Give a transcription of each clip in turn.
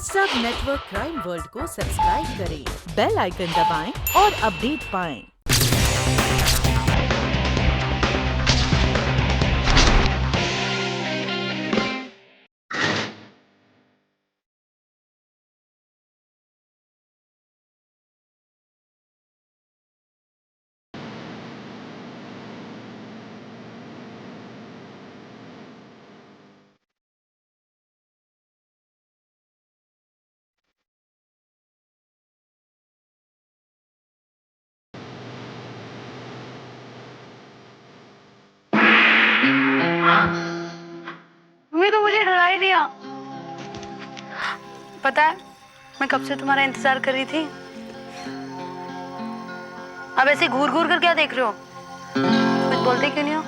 सब network crime world को subscribe करें, बेल आइकन दबाएं और अपडेट पाएं। तुम्हें तो मुझे डरा ही दिया। पता है मैं कब से तुम्हारा इंतजार कर रही थी। अब ऐसे घूर घूर कर क्या देख रहे हो? कुछ बोलते क्यों नहीं हो?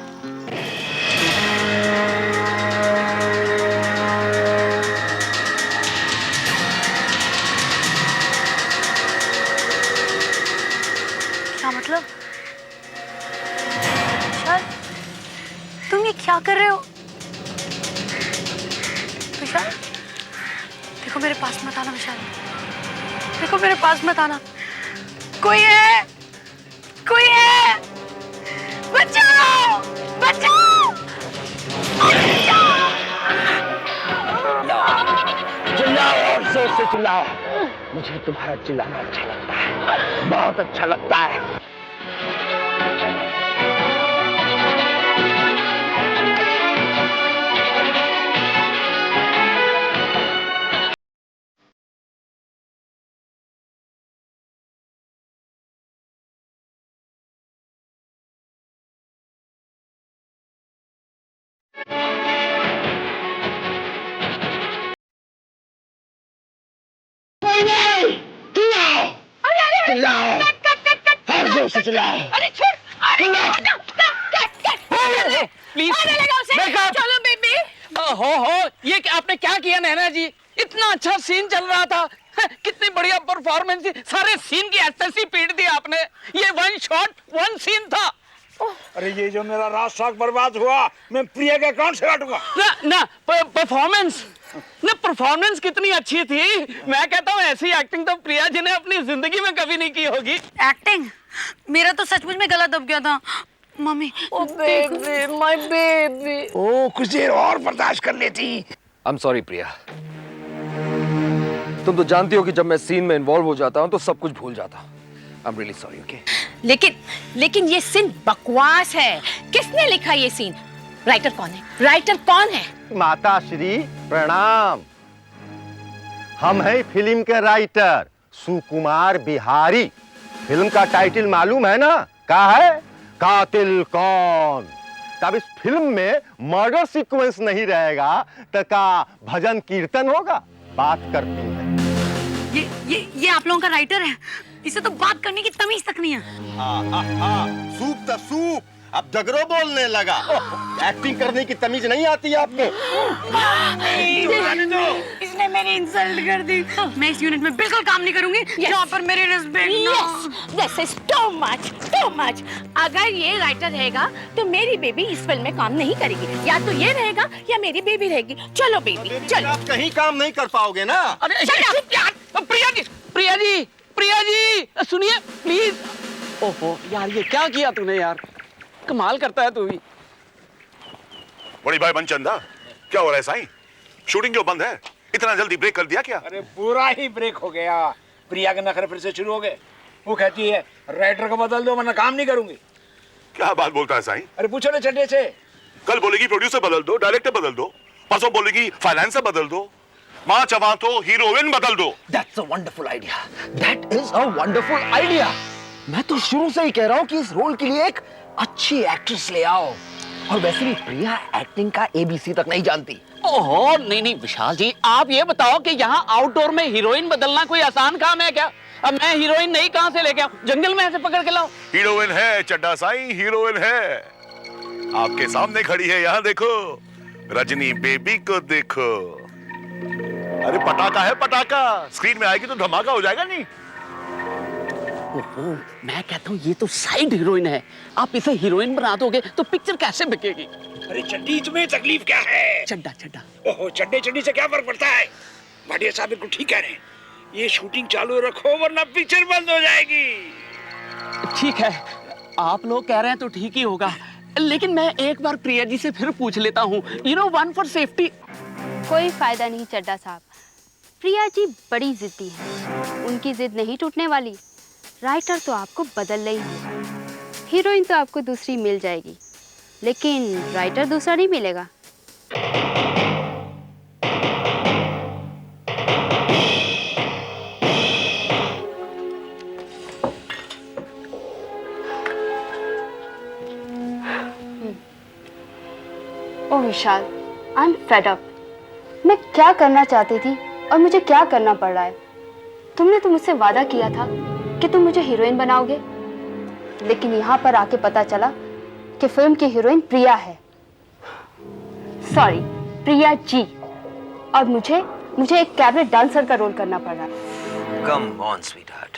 क्या मतलब? विशाल, तुम ये क्या कर रहे हो? विशाल, देखो मेरे पास मत आना। विशाल, देखो मेरे पास मत आना। कोई है, कोई है, बचाओ, बचाओ, चिल्लाओ और जोर से चिल्लाओ। मुझे तुम्हारा चिल्लाना अच्छा लगता है, बहुत अच्छा लगता है। चिल्लाओ और जोर से चिल्लाओ। अरे छोड़, प्लीज चलो बेबी। हो ये आपने क्या किया नैना जी? इतना अच्छा सीन चल रहा था, कितनी बढ़िया परफॉर्मेंस थी, सारे सीन की एक्सेस पीट दी आपने। ये वन शॉट वन सीन था। अरे ये जो मेरा रात साग बर्बाद हुआ, मैं प्रिया के अकाउंट से काटूंगा। ना परफॉर्मेंस कितनी अच्छी थी। मैं कहता हूँ ऐसी एक्टिंग तो प्रिया जी ने अपनी जिंदगी में कभी नहीं की होगी। एक्टिंग? मेरा तो सचमुच में गला दब गया था मम्मी। Oh baby, my baby. Oh कुछ देर और बर्दाश्त कर लेती। आई एम सॉरी प्रिया, तुम तो जानती हो कि जब मैं सीन में इन्वॉल्व हो जाता हूँ तो सब कुछ भूल जाता हूँ। I am really sorry. Okay, लेकिन ये सीन बकवास है। किसने लिखा ये सीन? राइटर कौन है? राइटर कौन है? माता श्री प्रणाम। हम हैं फिल्म के राइटर सुकुमार बिहारी। फिल्म का टाइटल मालूम है ना? क्या है? कातिल कौन। तब इस फिल्म में मर्डर सीक्वेंस नहीं रहेगा तो का भजन कीर्तन होगा? बात करती है। ये आप लोगों का राइटर है? इसे तो बात करने की तमीज तक नहीं है। सूप तो सूप, अब जगरो बोलने लगा। एक्टिंग करने की तमीज नहीं आती है आपको? इसने मेरी इंसल्ट कर दी। मैं इस यूनिट में बिल्कुल काम नहीं करूंगी जहाँ पर मेरी respect. This is too much. अगर ये राइटर रहेगा तो मेरी बेबी इस फिल्म में काम नहीं करेगी। या तो ये रहेगा या मेरी बेबी रहेगी। चलो बेबी चलो। आप कहीं काम नहीं कर पाओगे ना। अरे प्रिया जी सुनिए प्लीज। ओहो यार, ये क्या किया तूने यार? कमाल करता है तू भी। बड़ी भाई बनचंदा, क्या हो रहा है साईं? शूटिंग क्यों बंद है? इतना जल्दी ब्रेक कर दिया क्या? अरे पूरा ही ब्रेक हो गया। प्रिया के नखरे फिर से शुरू हो गए। वो कहती है राइटर को बदल दो वरना काम नहीं करूंगी। क्या बात बोलता है साईं? अरे पूछो ना चड्डे से। कल बोलेगी प्रोड्यूसर बदल दो, डायरेक्टर बदल दो, परसों बोलेगी फाइनेंसर बदल दो, माँ चवा तो हीरोइन बदल दो। That's a wonderful idea. That is a wonderful idea. मैं तो शुरू से ही कह रहा हूँ कि इस रोल के लिए एक अच्छी एक्ट्रेस ले आओ। और वैसे भी प्रिया एक्टिंग का ABC तक नहीं जानती। ओहो नहीं विशाल जी, आप ये बताओ कि यहाँ आउटडोर में हीरोइन बदलना कोई आसान काम है क्या? अब मैं हीरोइन नहीं कहाँ से लेके आऊं? जंगल में ऐसे पकड़ के लाऊं? हीरोइन है चड्डा साईं, हीरोइन है। आपके सामने खड़ी है, यहाँ देखो, रजनी बेबी को देखो। अरे पटाखा है पटाखा, स्क्रीन में आएगी तो धमाका हो जाएगा नहीं? ओहो, मैं कहता हूँ ये तो साइड हीरोइन है। आप इसे हीरोइन बना दोगे तो पिक्चर कैसे बिकेगी? अरे चड्डी, तुम्हें तकलीफ क्या है? चड्डा। ओहो, चड्डे चड्डी से क्या फर्क पड़ता है? भाटिया साहब बिल्कुल ठीक कह रहे हैं, ये शूटिंग चालू रखो वरना पिक्चर बंद हो जाएगी। ठीक है, आप लोग कह रहे हैं तो ठीक ही होगा, लेकिन मैं एक बार प्रिया जी से फिर पूछ लेता हूँ, you know, one for safety. कोई फायदा नहीं चड्ढा साहब, प्रिया जी बड़ी जिद्दी हैं, उनकी जिद नहीं टूटने वाली। राइटर तो आपको बदलना ही होगा, हीरोइन तो आपको दूसरी मिल जाएगी, लेकिन राइटर दूसरा नहीं मिलेगा। ओह विशाल, आई एम फेड अप। मैं क्या करना चाहती थी और मुझे क्या करना पड़ रहा है। तुमने तो मुझसे वादा किया था कि तुम मुझे हीरोइन बनाओगे, लेकिन यहाँ पर आके पता चला कि फिल्म की हीरोइन प्रिया है। सॉरी, प्रिया जी। और मुझे एक कैबरेट डांसर का रोल करना पड़ रहा है। कम ऑन स्वीटहार्ट,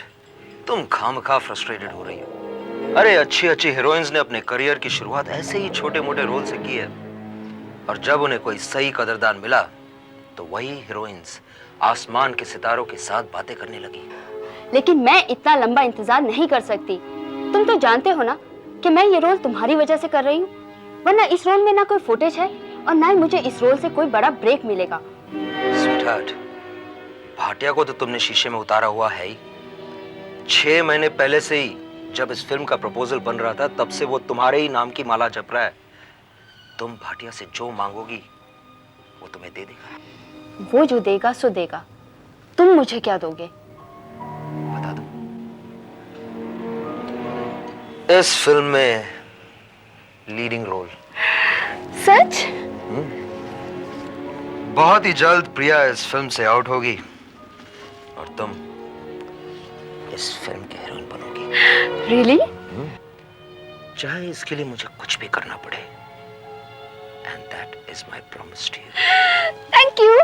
तुम खामखा फ्रस्ट्रेटेड हो रही हो। अरे अच्छी हीरोइंस ने अपने करियर की शुरुआत ऐसे ही छोटे मोटे रोल से की है, और जब उन्हें कोई सही कदरदान मिला तो वही हीरोइंस आसमान के सितारों के साथ बातें करने लगी। लेकिन मैं इतना लंबा इंतजार नहीं कर सकती। तुम तो जानते हो ना कि मैं ये रोल तुम्हारी वजह से कर रही हूँ, वरना इस रोल में ना कोई फुटेज है और ना ही मुझे इस रोल से कोई बड़ा ब्रेक मिलेगा। स्वीटहार्ट, भाटिया को तो तुमने शीशे में उतारा हुआ है ही। 6 महीने पहले से ही जब इस फिल्म का प्रपोजल बन रहा था, तब से वो तुम्हारे ही नाम की माला जप रहा है। तुम भाटिया से जो मांगोगी वो तुम्हें दे देगा। वो जो देगा सो देगा, तुम मुझे क्या दोगे? बता दो। इस फिल्म में लीडिंग रोल। सच? बहुत ही जल्द प्रिया इस फिल्म से आउट होगी और तुम इस फिल्म की हीरोइन बनोगी। रियली? चाहे इसके लिए मुझे कुछ भी करना पड़े। And that is my promise to you. Thank you.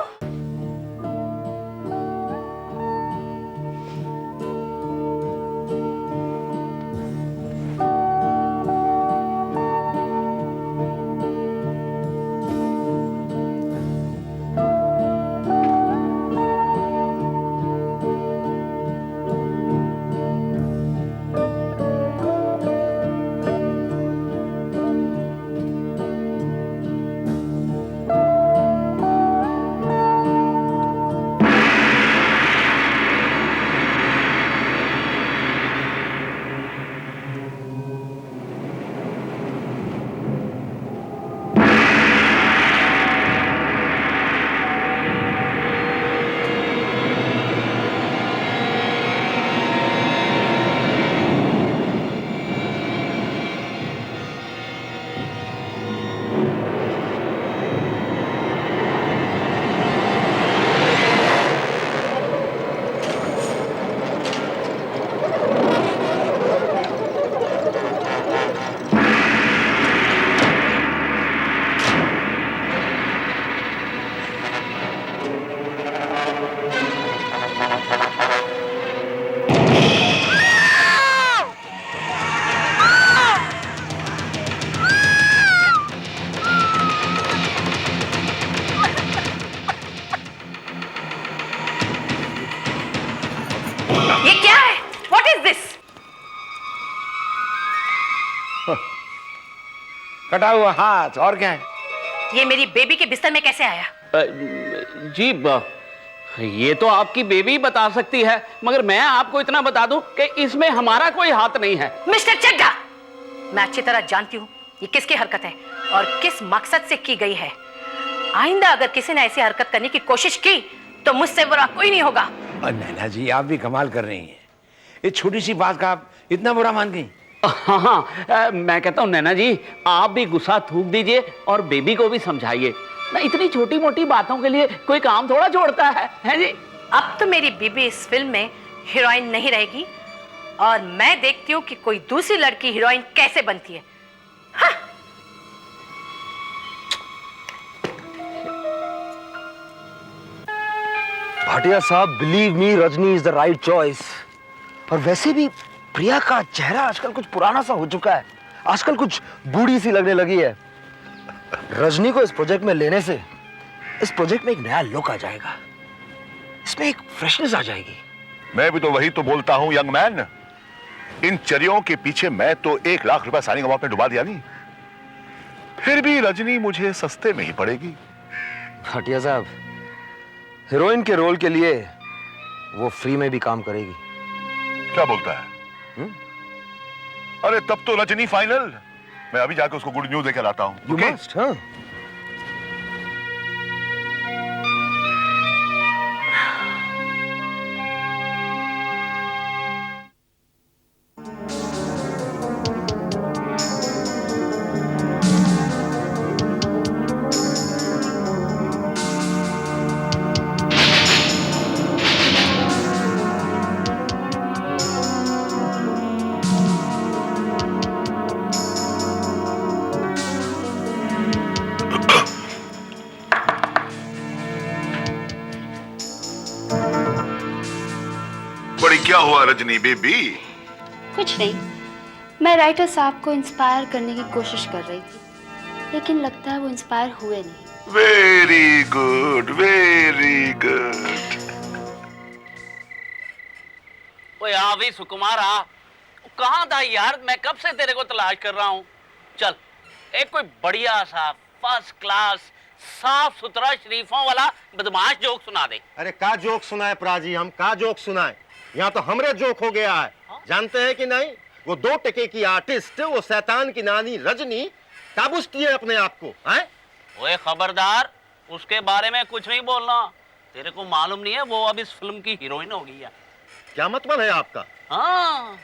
कटा हुआ हाथ, और क्या है? ये मेरी बेबी के बिस्तर में कैसे आया? जी ये तो आपकी बेबी बता सकती है, मगर मैं आपको इतना बता दूं कि इसमें हमारा कोई हाथ नहीं है। मिस्टर चड्ढा, मैं अच्छी तरह जानती हूँ ये किसकी हरकत है और किस मकसद से की गई है। आइंदा अगर किसी ने ऐसी हरकत करने की कोशिश की तो मुझसे बुरा कोई नहीं होगा। नैना जी, आप भी कमाल कर रही हैं। इस छोटी सी बात का आप इतना बुरा मान गई? हाँ, मैं कहता हूँ नैना जी, आप भी गुस्सा थूक दीजिए और बेबी को भी समझाइए ना। इतनी छोटी मोटी बातों के लिए कोई काम थोड़ा छोड़ता है जी। अब तो मेरी बेबी इस फिल्म में हीरोइन नहीं रहेगी और मैं देखती हूँ कि कोई दूसरी लड़की हीरोइन कैसे बनती है। हाँ। भाटिया साहब, believe me, Rajni is the right choice. और वैसे भी प्रिया का चेहरा आजकल कुछ पुराना सा हो चुका है, आजकल कुछ बूढ़ी सी लगने लगी है। रजनी को इस प्रोजेक्ट में लेने से इस प्रोजेक्ट में एक नया लुक आ जाएगा। इसमें एक फ्रेशनेस आ जाएगी। मैं भी तो वही तो बोलता हूं यंग मैन। इन चरियों के पीछे मैं तो 1 लाख रुपए साइनिंग अमाउंट में डुबा दिया नहीं, फिर भी रजनी मुझे सस्ते में ही पड़ेगी। भाटिया साहब, हीरोइन के रोल के लिए वो फ्री में भी काम करेगी। क्या बोलता है? अरे तब तो रजनी फाइनल। मैं अभी जाकर उसको गुड न्यूज देकर लाता हूं। You must, हाँ? बड़ी क्या हुआ रजनी बेबी? कुछ नहीं, मैं राइटर साहब को इंस्पायर करने की कोशिश कर रही थी, लेकिन लगता है वो इंस्पायर हुए नहीं। Very good, very good. ओए आ भी सुकुमार आ। कहाँ था यार? मैं कब से तेरे को तलाश कर रहा हूँ। चल एक कोई बढ़िया सा फर्स्ट क्लास साफ सुथरा शरीफों वाला बदमाश जोक सुना दे। अरे का जोक सुनाए प्राजी, हम का जोक सुनाए? यहाँ तो हमरे जोक हो गया है। जानते हैं कि नहीं, वो 2 टके की आर्टिस्ट, वो शैतान की नानी रजनी काबूसती है अपने आप को। हैं? ओए खबरदार, उसके बारे में कुछ नहीं बोलना। तेरे को मालूम नहीं है वो अब इस फिल्म की हीरोइन हो गई है। क्या मतलब है आपका? हाँ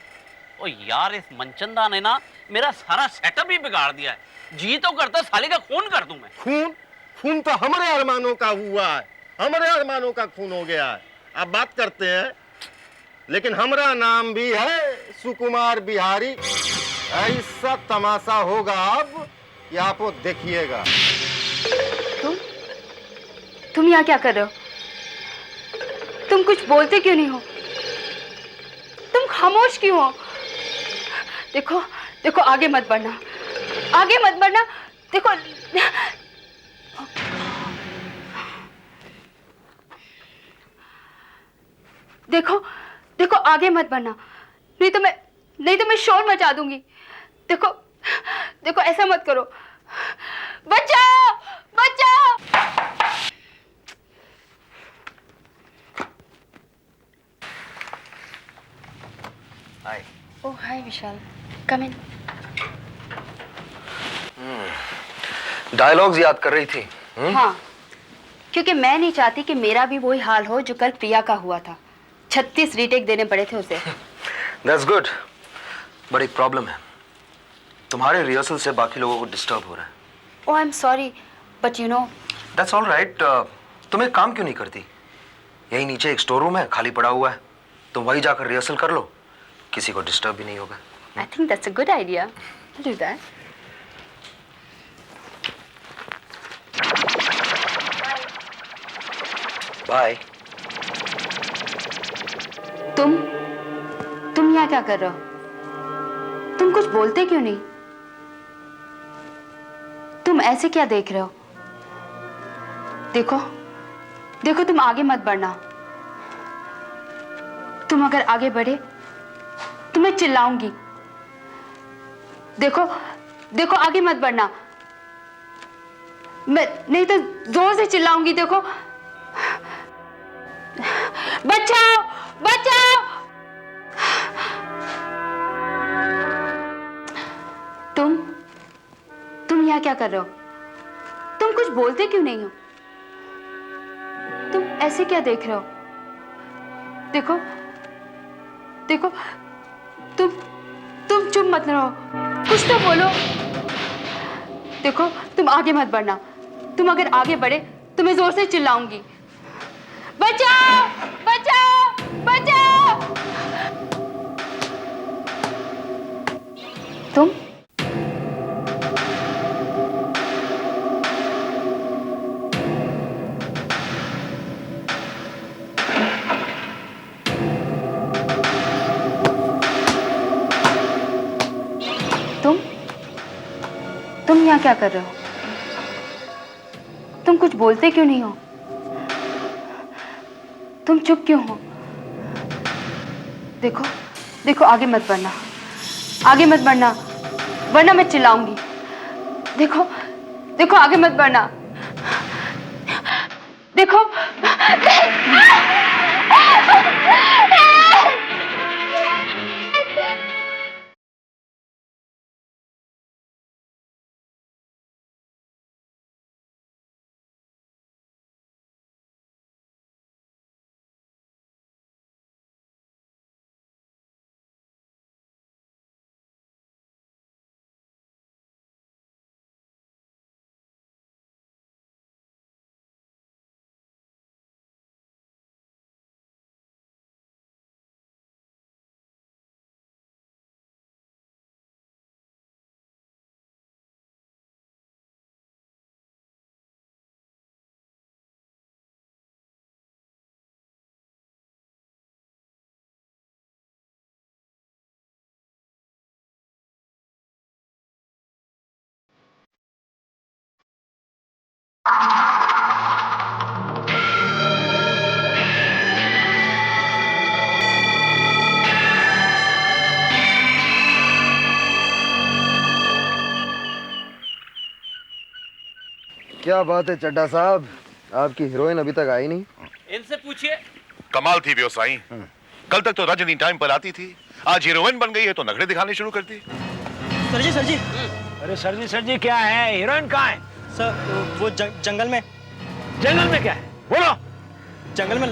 ओ यार, इस मनचंदा ने ना मेरा सारा सेटअप ही बिगाड़ दिया है। जी तो करता साली का खून कर दूं मैं। खून? खून तो हमारे अरमानों का हुआ है, हमारे अरमानों का खून हो गया है। अब बात करते हैं, लेकिन हमारा नाम भी है सुकुमार बिहारी। ऐसा तमाशा होगा अब कि आप वो देखिएगा। तुम यहाँ क्या कर रहे हो? तुम कुछ बोलते क्यों नहीं हो? तुम खामोश क्यों हो? देखो देखो, आगे मत बढ़ना, आगे मत बढ़ना। देखो देखो देखो, आगे मत बढ़ना, नहीं तो मैं शोर मचा दूंगी। देखो देखो, ऐसा मत करो। बचाओ बचाओ। हाय। ओह हाय विशाल, कम इन। डायलॉग्स याद कर रही थी? हाँ, क्योंकि मैं नहीं चाहती कि मेरा भी वही हाल हो जो कल प्रिया का हुआ था। 36 रीटेक देने पड़े थे उसे। That's good, बट एक प्रॉब्लम है, तुम्हारे रिहर्सल से बाकी लोगों को डिस्टर्ब हो रहा है। Oh I am sorry, but you know. That's all right, तुम एक काम क्यों नहीं करती? यही नीचे एक स्टोर रूम है, खाली पड़ा हुआ है, तुम वहीं जाकर रिहर्सल कर लो, किसी को डिस्टर्ब भी नहीं होगा। I think that's a good idea, do that. Bye. तुम यहाँ क्या कर रहे हो? तुम कुछ बोलते क्यों नहीं? तुम ऐसे क्या देख रहे हो? देखो देखो, तुम आगे मत बढ़ना। तुम अगर आगे बढ़े तो मैं चिल्लाऊंगी। देखो देखो, आगे मत बढ़ना, मैं नहीं तो जोर से चिल्लाऊंगी। देखो, बचाओ बचाओ। तुम यहाँ क्या कर रहे हो? तुम कुछ बोलते क्यों नहीं हो? तुम ऐसे क्या देख रहे हो? देखो देखो, तुम चुप मत रहो, कुछ तो बोलो। देखो, तुम आगे मत बढ़ना, तुम अगर आगे बढ़े तो मैं जोर से चिल्लाऊंगी। बचाओ बचाओ बचाओ। तुम तुम यहाँ क्या कर रहे हो? तुम कुछ बोलते क्यों नहीं हो? तुम चुप क्यों हो? देखो देखो, आगे मत बढ़ना, आगे मत बढ़ना, वरना मैं चिल्लाऊंगी। देखो देखो, आगे मत बढ़ना। देखो क्या बात है चड्ढा साहब, आपकी हीरोइन अभी तक आई नहीं? इनसे पूछिए। कमाल थी व्यवसायी। कल तक तो रजनी टाइम पर आती थी, आज हीरोइन बन गई है तो नखरे दिखाने शुरू कर दी। सर जी। अरे सर जी क्या है? हीरोइन कहाँ है? सर वो जंगल में। जंगल में क्या है? बोलो। जंगल में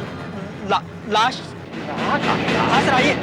लाश। हाँ सर, आइए।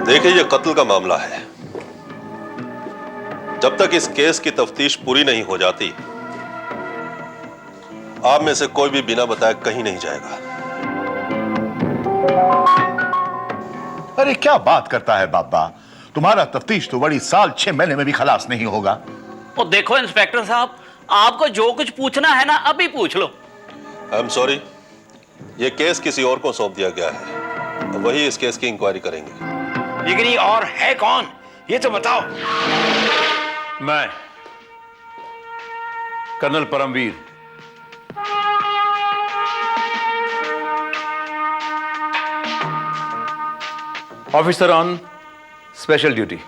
देखिए, ये कत्ल का मामला है। जब तक इस केस की तफ्तीश पूरी नहीं हो जाती, आप में से कोई भी बिना बताए कहीं नहीं जाएगा। अरे क्या बात करता है बाबा, तुम्हारा तफ्तीश तो बड़ी साल 6 महीने में भी खलास नहीं होगा। और देखो इंस्पेक्टर साहब, आपको जो कुछ पूछना है ना अभी पूछ लो। आई एम सॉरी, ये केस किसी और को सौंप दिया गया है, वही इस केस की इंक्वायरी करेंगे। लेकिन ये और है कौन, ये तो बताओ। मैं colonel Paramvir. Officer on special duty.